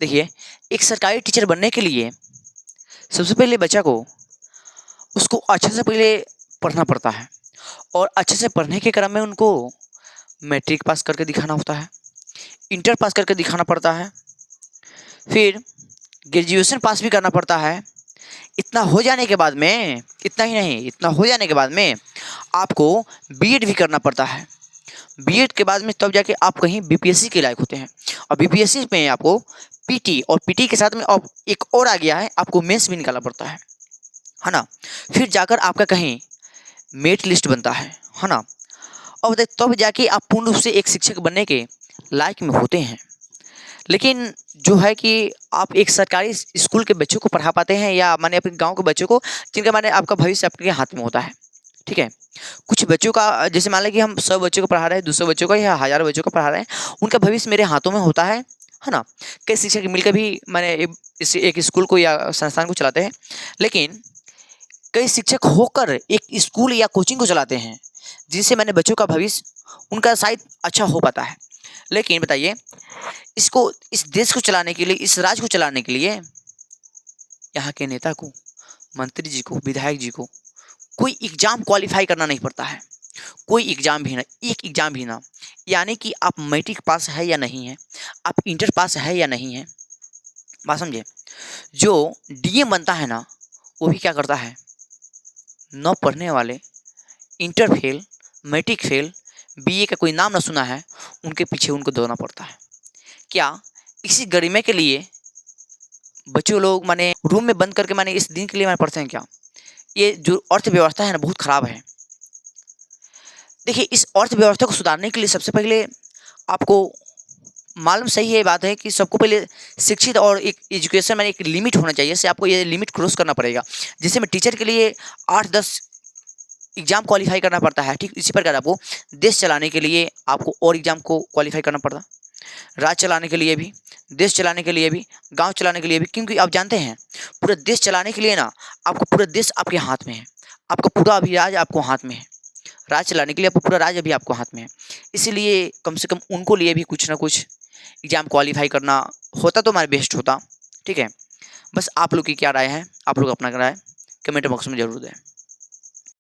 देखिए, एक सरकारी टीचर बनने के लिए सबसे पहले बच्चा को उसको अच्छे से पहले पढ़ना पड़ता है और अच्छे से पढ़ने के क्रम में उनको मैट्रिक पास करके दिखाना होता है, इंटर पास करके दिखाना पड़ता है, फिर ग्रेजुएशन पास भी करना पड़ता है। इतना हो जाने के बाद में, इतना ही नहीं, इतना हो जाने के बाद में आपको बीएड भी करना पड़ता है। बीएड के बाद में तब जाके आप कहीं बीपीएससी के लायक होते हैं और बीपीएससी में आपको पीटी और पीटी के साथ में अब एक और आ गया है, आपको मेंस भी निकालना पड़ता है ना। फिर जाकर आपका कहीं मेरिट लिस्ट बनता है ना। अब तब जाके आप पूर्ण रूप से एक शिक्षक बनने के लायक में होते हैं। लेकिन जो है कि आप एक सरकारी स्कूल के बच्चों को पढ़ा पाते हैं या माने अपने गांव के बच्चों को, जिनका माने आपका भविष्य आपके हाथ में होता है, ठीक है। कुछ बच्चों का जैसे मान लें कि हम 100 बच्चों को पढ़ा रहे हैं, 200 बच्चों का या 1000 बच्चों को पढ़ा रहे हैं, उनका भविष्य मेरे हाथों में होता है ना। कई शिक्षक मिलकर भी मैंने इस एक स्कूल को या संस्थान को चलाते हैं, लेकिन कई शिक्षक होकर एक स्कूल या कोचिंग को चलाते हैं, जिनसे मैंने बच्चों का भविष्य उनका शायद अच्छा हो पाता है। लेकिन बताइए, इसको, इस देश को चलाने के लिए, इस राज्य को चलाने के लिए यहाँ के नेता को, मंत्री जी को, विधायक जी को कोई एग्जाम क्वालिफाई करना नहीं पड़ता है। कोई एग्जाम भी ना, एक एग्जाम भी ना, यानी कि आप मैट्रिक पास है या नहीं है, आप इंटर पास है या नहीं है, बात समझे। जो डीएम बनता है ना, वो भी क्या करता है, न पढ़ने वाले, inter fail, matric fail, BA का कोई नाम ना सुना है, उनके पीछे उनको दौड़ना पड़ता है। क्या इसी गरिमा के लिए बच्चों लोग माने रूम में बंद करके माने इस दिन के लिए माने पढ़ते हैं क्या? ये जो अर्थव्यवस्था है ना, बहुत खराब है। देखिए, इस अर्थव्यवस्था को सुधारने के लिए सबसे पहले आपको मालूम सही है, बात है कि सबको पहले शिक्षित और एक एजुकेशन में एक लिमिट होना चाहिए, इससे आपको ये लिमिट क्रॉस करना पड़ेगा। जैसे मैं टीचर के लिए 8-10 एग्जाम क्वालिफाई करना पड़ता है, ठीक इसी प्रकार आपको देश चलाने के लिए आपको और एग्जाम को क्वालिफाई करना पड़ता, राज्य चलाने के लिए भी, देश चलाने के लिए भी, गांव चलाने के लिए भी। क्योंकि आप जानते हैं, पूरा देश चलाने के लिए ना, आपको पूरा देश आपके हाथ में है, आपका पूरा अभिराज आपको हाथ में है। राज चलाने के लिए आपको पूरा राज्य भी आपको हाथ में है। इसीलिए कम से कम उनको लिए भी कुछ ना कुछ एग्जाम क्वालिफाई करना होता तो हमारे बेस्ट होता, ठीक है। बस आप लोग की क्या राय है, आप लोग अपना राय कमेंट बॉक्स में ज़रूर दें।